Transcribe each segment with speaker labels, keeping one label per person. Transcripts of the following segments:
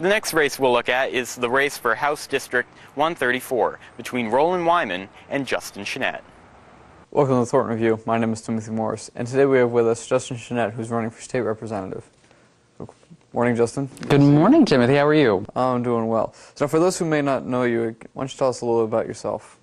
Speaker 1: The next race we'll look at is the race for House District 134 between Roland Wyman and Justin Chenette.
Speaker 2: Welcome to the Thornton Review. My name is Timothy Morris, and today we have with us Justin Chenette, who's running for state representative. Morning, Justin.
Speaker 3: Good morning, Timothy. How are you?
Speaker 2: I'm doing well. So for those who may not know you, why don't you tell us a little bit about yourself?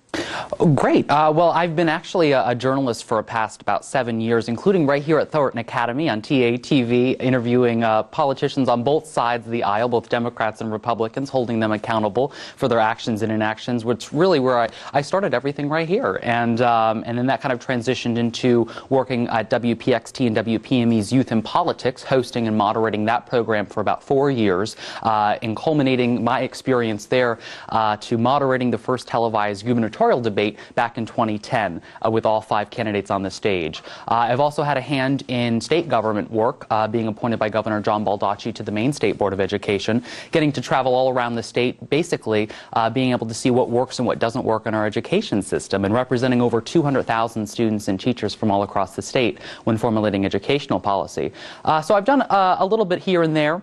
Speaker 3: Oh, great. Well, I've been actually a journalist for past about 7 years, including right here at Thornton Academy on TATV, interviewing politicians on both sides of the aisle, both Democrats and Republicans, holding them accountable for their actions and inactions, which really where I started everything right here. And then that kind of transitioned into working at WPXT and WPME's Youth in Politics, hosting and moderating that program for about 4 years, and culminating my experience there to moderating the first televised gubernatorial debate back in 2010 with all 5 candidates on the stage. I've also had a hand in state government work, being appointed by Governor John Baldacci to the Maine State Board of Education, getting to travel all around the state, basically being able to see what works and what doesn't work in our education system, and representing over 200,000 students and teachers from all across the state when formulating educational policy. So I've done a little bit here and there.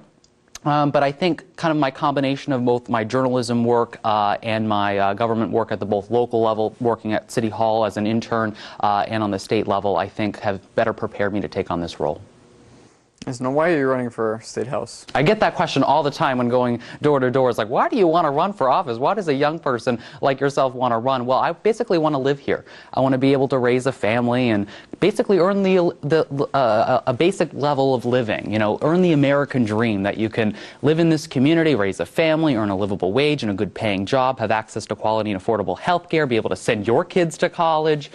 Speaker 3: But I think kind of my combination of both my journalism work and my government work at the both local level, working at City Hall as an intern, and on the state level, I think have better prepared me to take on this role.
Speaker 2: Now, why are you running for State House?
Speaker 3: I get that question all the time when going door to door. It's like, why do you want to run for office? Why does a young person like yourself want to run? Well, I basically want to live here. I want to be able to raise a family and basically earn a basic level of living. You know, earn the American dream that you can live in this community, raise a family, earn a livable wage and a good paying job, have access to quality and affordable health care, be able to send your kids to college,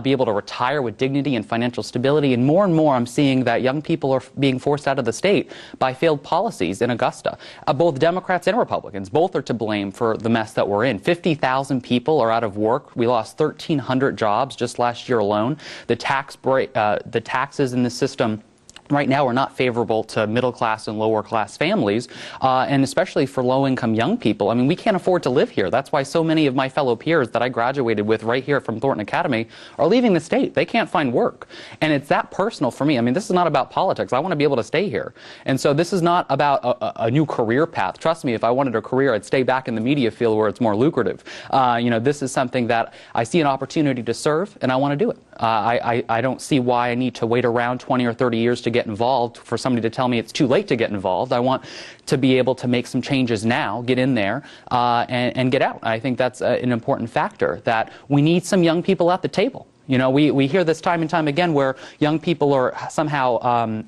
Speaker 3: be able to retire with dignity and financial stability. And more I'm seeing that young people are being forced out of the state by failed policies in Augusta. Both Democrats and Republicans, both are to blame for the mess that we're in. 50,000 people are out of work. We lost 1,300 jobs just last year alone. The taxes in the system right now are not favorable to middle-class and lower-class families, and especially for low-income young people. I mean, we can't afford to live here. That's why so many of my fellow peers that I graduated with right here from Thornton Academy are leaving the state. They can't find work. And it's that personal for me. I mean, this is not about politics. I want to be able to stay here. And so this is not about a new career path. Trust me, if I wanted a career, I'd stay back in the media field where it's more lucrative. You know, this is something that I see an opportunity to serve, and I want to do it. I don't see why I need to wait around 20 or 30 years to get involved for somebody to tell me it's too late to get involved. I want to be able to make some changes now, get in there, and get out. I think that's an important factor, that we need some young people at the table. You know, we hear this time and time again where young people are somehow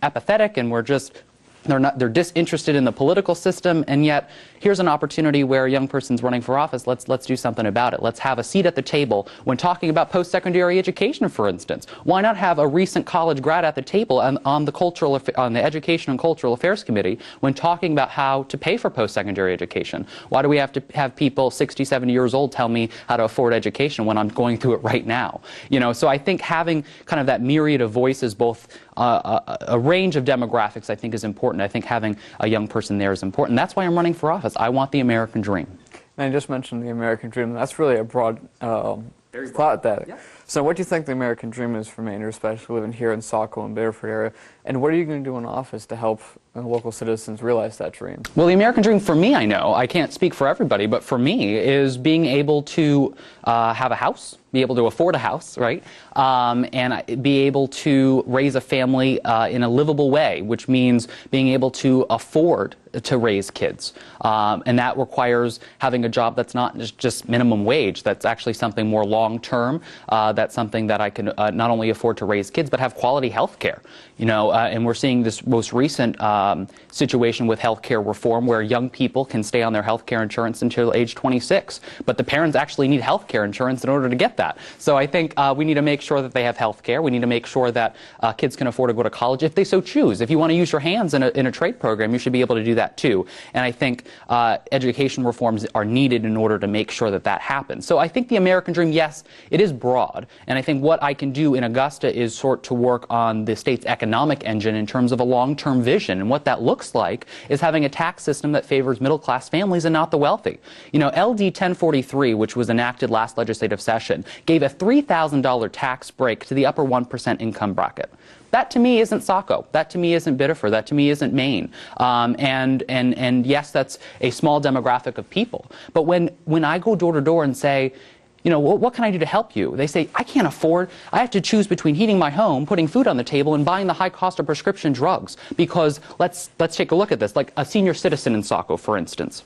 Speaker 3: apathetic and they're disinterested in the political system, and yet here's an opportunity where a young person's running for office. Let's do something about it. Let's have a seat at the table when talking about post-secondary education, for instance. Why not have a recent college grad at the table on the Education and Cultural Affairs Committee when talking about how to pay for post-secondary education? Why do we have to have people 60, 70 years old tell me how to afford education when I'm going through it right now? You know, so I think having kind of that myriad of voices, both a range of demographics, I think is important. I think having a young person there is important. That's why I'm running for office. I want the American dream.
Speaker 2: And I just mentioned the American dream. That's really a broad thought at that. Yeah. So what do you think the American dream is for Mainers, especially living here in Saco and Bedford area? And what are you going to do in office to help local citizens realize that dream? Well,
Speaker 3: the American dream for me, I know, I can't speak for everybody, but for me is being able to have a house, be able to afford a house, right? And be able to raise a family in a livable way, which means being able to afford to raise kids. And that requires having a job that's not just minimum wage, that's actually something more long-term, that's something that I can not only afford to raise kids, but have quality health care. You know, and we're seeing this most recent situation with health care reform where young people can stay on their health care insurance until age 26, but the parents actually need health care insurance in order to get that. So I think we need to make sure that they have health care. We need to make sure that kids can afford to go to college if they so choose. If you want to use your hands in a trade program, you should be able to do that too. And I think education reforms are needed in order to make sure that that happens. So I think the American dream, yes, it is broad. And I think what I can do in Augusta is sort to work on the state's economic engine in terms of a long-term vision. And what that looks like is having a tax system that favors middle-class families and not the wealthy. You know, LD 1043, which was enacted last legislative session, gave a $3,000 tax break to the upper 1% income bracket. That to me isn't Saco. That to me isn't Biddeford. That to me isn't Maine. And yes, that's a small demographic of people. But when I go door to door and say, you know, what can I do to help you? They say, I can't afford, I have to choose between heating my home, putting food on the table, and buying the high cost of prescription drugs. Because let's take a look at this, like a senior citizen in Saco, for instance.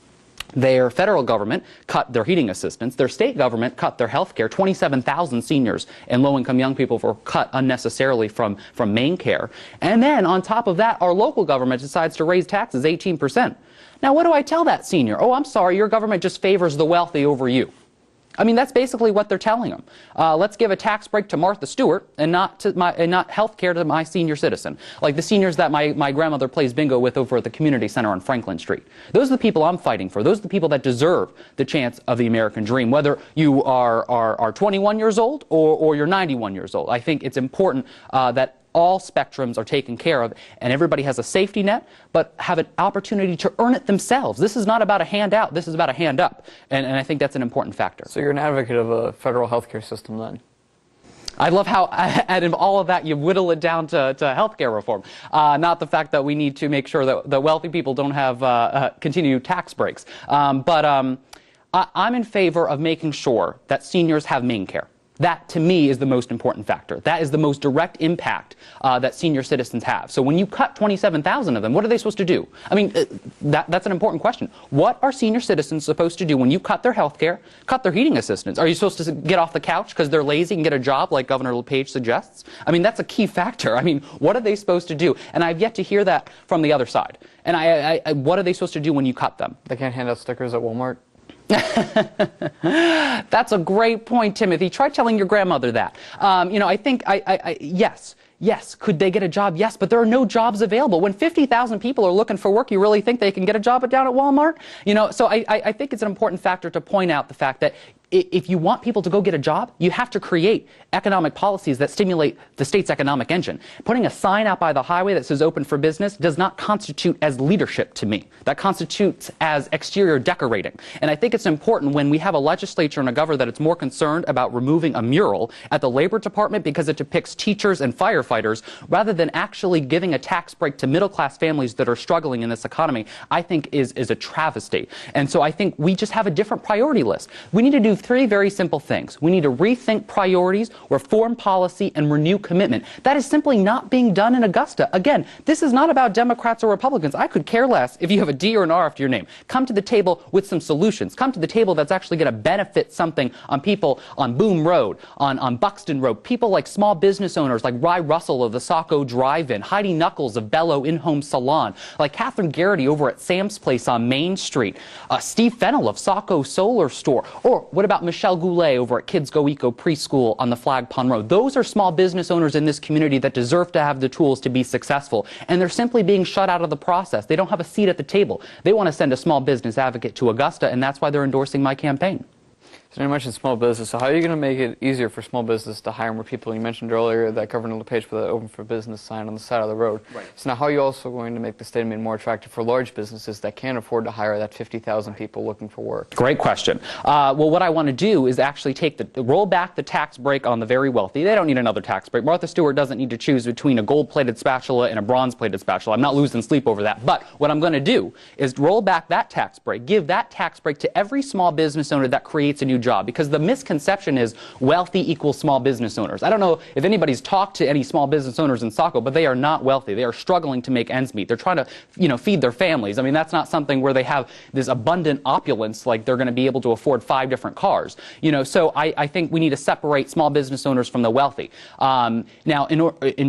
Speaker 3: Their federal government cut their heating assistance. Their state government cut their health care. 27,000 seniors and low-income young people were cut unnecessarily from main care. And then, on top of that, our local government decides to raise taxes 18%. Now, what do I tell that senior? Oh, I'm sorry, your government just favors the wealthy over you. I mean, that's basically what they're telling them. Let's give a tax break to Martha Stewart and not health care to my senior citizen. Like the seniors that my grandmother plays bingo with over at the community center on Franklin Street. Those are the people I'm fighting for. Those are the people that deserve the chance of the American dream, whether you are 21 years old or you're 91 years old. I think it's important that all spectrums are taken care of, and everybody has a safety net, but have an opportunity to earn it themselves. This is not about a handout, this is about a hand up, and I think that's an important factor.
Speaker 2: So you're an advocate of a federal healthcare system then?
Speaker 3: I love how, out of all of that, you whittle it down to healthcare reform. Not the fact that we need to make sure that the wealthy people don't have continued tax breaks. But I'm in favor of making sure that seniors have main care. That, to me, is the most important factor. That is the most direct impact that senior citizens have. So when you cut 27,000 of them, what are they supposed to do? I mean, that's an important question. What are senior citizens supposed to do when you cut their health care, cut their heating assistance? Are you supposed to get off the couch because they're lazy and get a job like Governor LePage suggests? I mean, that's a key factor. I mean, what are they supposed to do? And I've yet to hear that from the other side. And what are they supposed to do when you cut them?
Speaker 2: They can't hand out stickers at Walmart?
Speaker 3: That's a great point, Timothy. Try telling your grandmother that. You know, I think, yes, could they get a job? Yes, but there are no jobs available. When 50,000 people are looking for work, you really think they can get a job down at Walmart? You know, so I think it's an important factor to point out the fact that if you want people to go get a job, you have to create economic policies that stimulate the state's economic engine. Putting a sign out by the highway that says open for business does not constitute as leadership to me. That constitutes as exterior decorating. And I think it's important when we have a legislature and a governor that it's more concerned about removing a mural at the Labor Department because it depicts teachers and firefighters rather than actually giving a tax break to middle-class families that are struggling in this economy, I think is a travesty. And so I think we just have a different priority list. We need to do three very simple things. We need to rethink priorities, reform policy, and renew commitment. That is simply not being done in Augusta. Again, this is not about Democrats or Republicans. I could care less if you have a D or an R after your name. Come to the table with some solutions. Come to the table that's actually going to benefit something on people on Boom Road, on Buxton Road, people like small business owners like Rye Russell of the Saco Drive-In, Heidi Knuckles of Bello In-Home Salon, like Catherine Garrity over at Sam's Place on Main Street, Steve Fennell of Saco Solar Store, or what about Michelle Goulet over at Kids Go Eco Preschool on the Flag Pond Road? Those are small business owners in this community that deserve to have the tools to be successful, and they're simply being shut out of the process. They don't have a seat at the table. They want to send a small business advocate to Augusta, and that's why they're endorsing my campaign.
Speaker 2: So you mentioned small business. So how are you going to make it easier for small business to hire more people? You mentioned earlier that Governor LePage put an open for business sign on the side of the road. Right. So now how are you also going to make the state of Maine more attractive for large businesses that can't afford to hire that 50,000 people looking for work?
Speaker 3: Great question. Well, what I want to do is actually roll back the tax break on the very wealthy. They don't need another tax break. Martha Stewart doesn't need to choose between a gold-plated spatula and a bronze-plated spatula. I'm not losing sleep over that. But what I'm going to do is roll back that tax break, give that tax break to every small business owner that creates a new job, because the misconception is wealthy equals small business owners. I don't know if anybody's talked to any small business owners in Saco, but they are not wealthy. They are struggling to make ends meet. They're trying to, you know, feed their families. I mean, that's not something where they have this abundant opulence, like they're going to be able to afford 5 different cars. You know, so I think we need to separate small business owners from the wealthy. Now,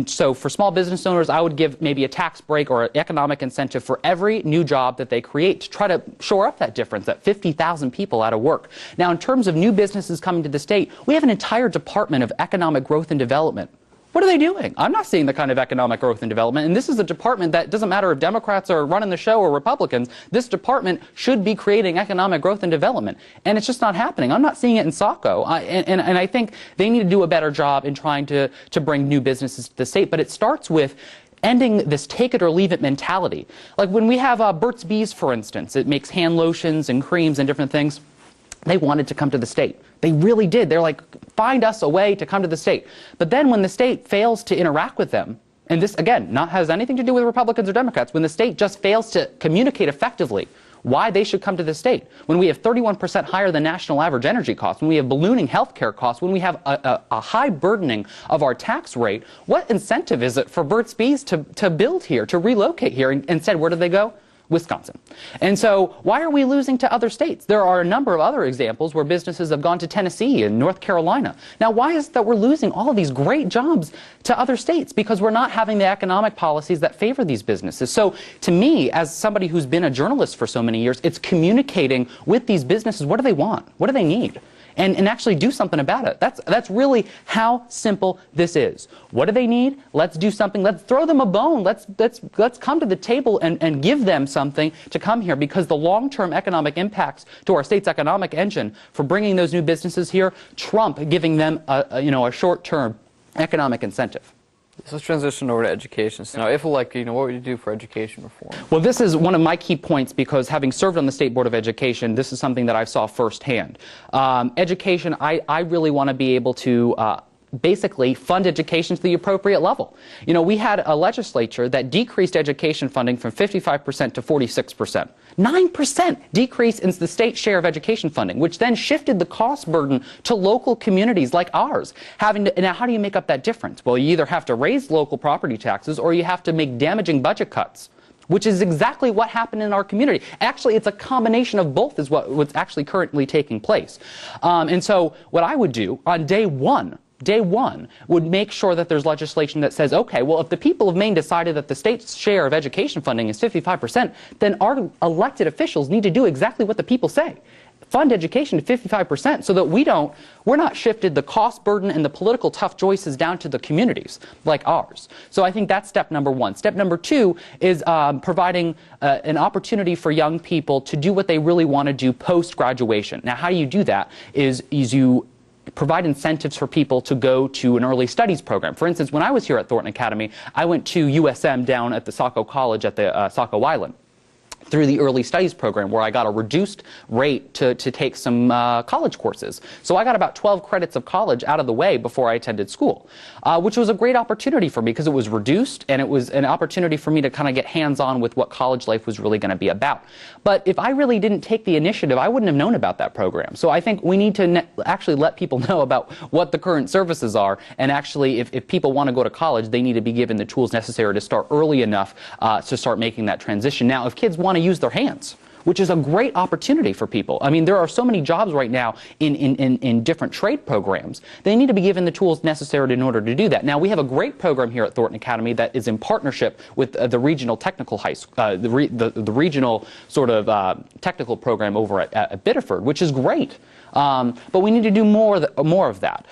Speaker 3: so for small business owners, I would give maybe a tax break or an economic incentive for every new job that they create to try to shore up that difference, that 50,000 people out of work. Now, in terms of new businesses coming to the state, we have an entire Department of Economic Growth and Development. What are they doing? I'm not seeing the kind of economic growth and development, and this is a department that doesn't matter if Democrats are running the show or Republicans. This department should be creating economic growth and development, and it's just not happening. I'm not seeing it in Saco, and I think they need to do a better job in trying to bring new businesses to the state, but it starts with ending this take it or leave it mentality. Like when we have Burt's Bees, for instance, it makes hand lotions and creams and different things. They wanted to come to the state. They really did. They're like, find us a way to come to the state. But then when the state fails to interact with them, and this, again, not has anything to do with Republicans or Democrats, when the state just fails to communicate effectively why they should come to the state, when we have 31% higher than national average energy costs, when we have ballooning health care costs, when we have a high burdening of our tax rate, what incentive is it for Burt's Bees to build here, to relocate here? And instead, where do they go? Wisconsin. And so why are we losing to other states? There are a number of other examples where businesses have gone to Tennessee and North Carolina. Now, why is it that we're losing all of these great jobs to other states? Because we're not having the economic policies that favor these businesses. So to me, as somebody who's been a journalist for so many years, it's communicating with these businesses. What do they want? What do they need? And actually do something about it. That's really how simple this is. What do they need? Let's do something. Let's throw them a bone. Let's come to the table and give them something to come here, because the long-term economic impacts to our state's economic engine for bringing those new businesses here trump giving them a short-term economic incentive.
Speaker 2: So let's transition over to education. So now, if elected, what would you do for education reform?
Speaker 3: Well, this is one of my key points, because having served on the State Board of Education, this is something that I saw firsthand. Education, I really want to be able to basically fund education to the appropriate level. We had a legislature that decreased education funding from 55% to 46%. 9% decrease in the state share of education funding, which then shifted the cost burden to local communities like ours. Now, how do you make up that difference? Well, you either have to raise local property taxes or you have to make damaging budget cuts, which is exactly what happened in our community. Actually, it's a combination of both is what's actually currently taking place. And so what I would do on day one would make sure that there's legislation that says, okay, well, if the people of Maine decided that the state's share of education funding is 55%, then our elected officials need to do exactly what the people say. Fund education to 55% so that we're not shifted the cost burden and the political tough choices down to the communities like ours. So I think that's step number one. Step number two is providing an opportunity for young people to do what they really want to do post-graduation. Now, how do you do that is you provide incentives for people to go to an early studies program. For instance, when I was here at Thornton Academy, I went to USM down at the Saco College at the Saco Island through the early studies program, where I got a reduced rate to take some college courses. So I got about 12 credits of college out of the way before I attended school, which was a great opportunity for me because it was reduced, and it was an opportunity for me to kind of get hands-on with what college life was really going to be about. But if I really didn't take the initiative, I wouldn't have known about that program. So I think we need to actually let people know about what the current services are, and actually if people want to go to college, they need to be given the tools necessary to start early enough to start making that transition. Now, if kids want to use their hands, which is a great opportunity for people. I mean, there are so many jobs right now in different trade programs. They need to be given the tools necessary in order to do that. Now, we have a great program here at Thornton Academy that is in partnership with the regional technical high school, the regional sort of technical program over at Biddeford, which is great. But we need to do more of that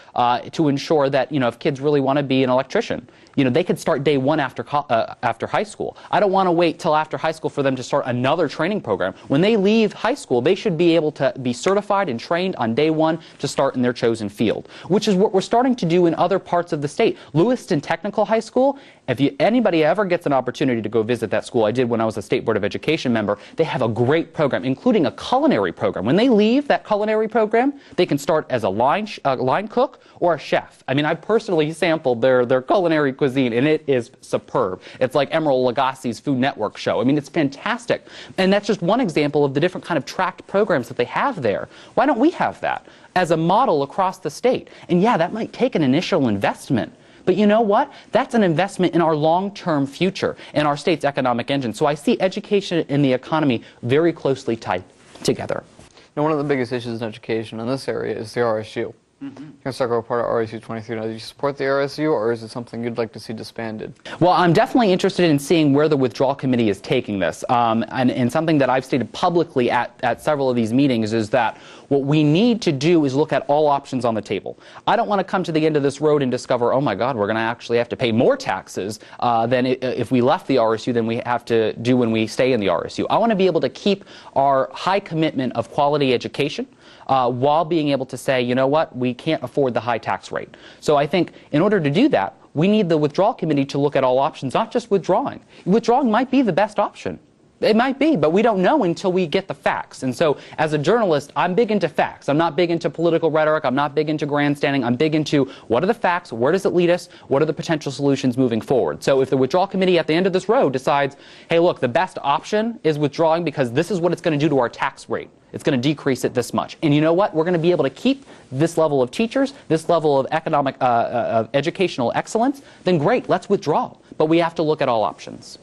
Speaker 3: to ensure that, if kids really want to be an electrician, they could start day one after high school. I don't want to wait till after high school for them to start another training program. When they leave high school, they should be able to be certified and trained on day one to start in their chosen field, which is what we're starting to do in other parts of the state. Lewiston Technical High School, if anybody ever gets an opportunity to go visit that school, I did when I was a State Board of Education member, they have a great program, including a culinary program. When they leave that culinary program, they can start as a line cook or a chef. I mean, I personally sampled their culinary cuisine, and it is superb. It's like Emeril Lagasse's Food Network show. I mean, it's fantastic. And that's just one example of the different kind of tracked programs that they have there. Why don't we have that as a model across the state? And yeah, that might take an initial investment. But you know what? That's an investment in our long-term future, in our state's economic engine. So I see education and the economy very closely tied together.
Speaker 2: Now, one of the biggest issues in education in this area is the RSU. You're a part of RSU 23. Now, do you support the RSU, or is it something you'd like to see disbanded?
Speaker 3: Well, I'm definitely interested in seeing where the withdrawal committee is taking this. And something that I've stated publicly at several of these meetings is that what we need to do is look at all options on the table. I don't want to come to the end of this road and discover, oh my God, we're going to actually have to pay more taxes than if we left the RSU than we have to do when we stay in the RSU. I want to be able to keep our high commitment of quality education while being able to say, you know what, we can't afford the high tax rate. So I think in order to do that, we need the withdrawal committee to look at all options, not just withdrawing. Withdrawing might be the best option. It might be, but we don't know until we get the facts. And so, as a journalist, I'm big into facts. I'm not big into political rhetoric. I'm not big into grandstanding. I'm big into what are the facts, where does it lead us, what are the potential solutions moving forward. So if the withdrawal committee at the end of this road decides, hey, look, the best option is withdrawing because this is what it's going to do to our tax rate. It's going to decrease it this much. And you know what? We're going to be able to keep this level of teachers, this level of economic, educational excellence, then great, let's withdraw. But we have to look at all options.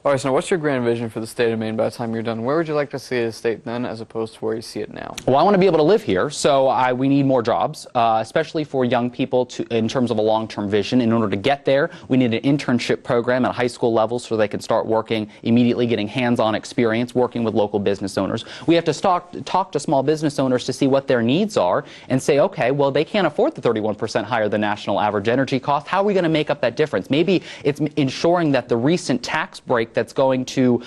Speaker 2: All right, so what's your grand vision for the state of Maine by the time you're done? Where would you like to see the state then as opposed to where you see it now?
Speaker 3: Well, I want to be able to live here, so we need more jobs, especially for young people in terms of a long-term vision. In order to get there, we need an internship program at high school level so they can start working immediately, getting hands-on experience, working with local business owners. We have to talk to small business owners to see what their needs are and say, okay, well, they can't afford the 31% higher than national average energy cost. How are we going to make up that difference? Maybe it's ensuring that the recent tax break that's going to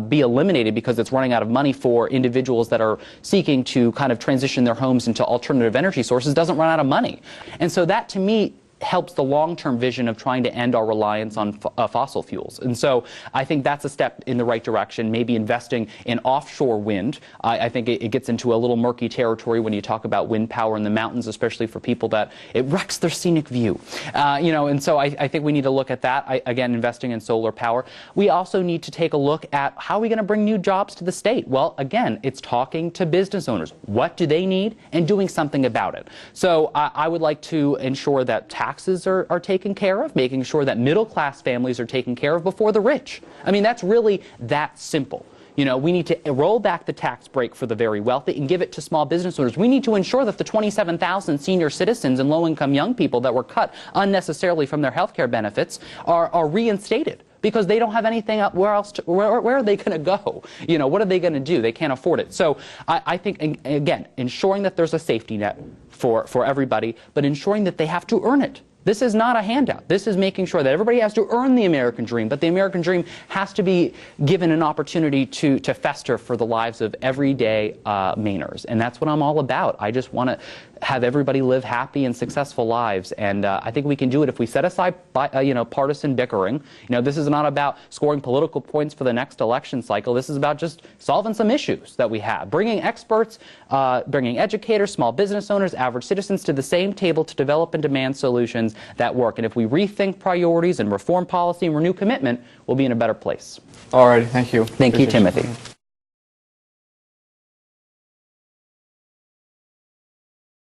Speaker 3: be eliminated because it's running out of money for individuals that are seeking to kind of transition their homes into alternative energy sources doesn't run out of money. And so that, to me, helps the long-term vision of trying to end our reliance on fossil fuels. And so I think that's a step in the right direction, maybe investing in offshore wind. I think it gets into a little murky territory when you talk about wind power in the mountains, especially for people that it wrecks their scenic view. And so I think we need to look at that, again, investing in solar power. We also need to take a look at how are we going to bring new jobs to the state? Well, again, it's talking to business owners. What do they need? And doing something about it. So I would like to ensure that taxes are taken care of, making sure that middle-class families are taken care of before the rich. I mean, that's really that simple. You know, we need to roll back the tax break for the very wealthy and give it to small business owners. We need to ensure that the 27,000 senior citizens and low-income young people that were cut unnecessarily from their health care benefits are reinstated, because they don't have anything up. Where are they going to go? You know, what are they going to do? They can't afford it. So I think, again, ensuring that there's a safety net for everybody, but ensuring that they have to earn it. This is not a handout. This is making sure that everybody has to earn the American dream, but the American dream has to be given an opportunity to fester for the lives of everyday Mainers. And that's what I'm all about. I just want to have everybody live happy and successful lives, and I think we can do it if we set aside partisan bickering. You know, this is not about scoring political points for the next election cycle. This is about just solving some issues that we have, bringing experts, bringing educators, small business owners, average citizens to the same table to develop and demand solutions that work. And if we rethink priorities and reform policy and renew commitment, we'll be in a better place.
Speaker 2: All right, thank you.
Speaker 3: Thank you, Timothy.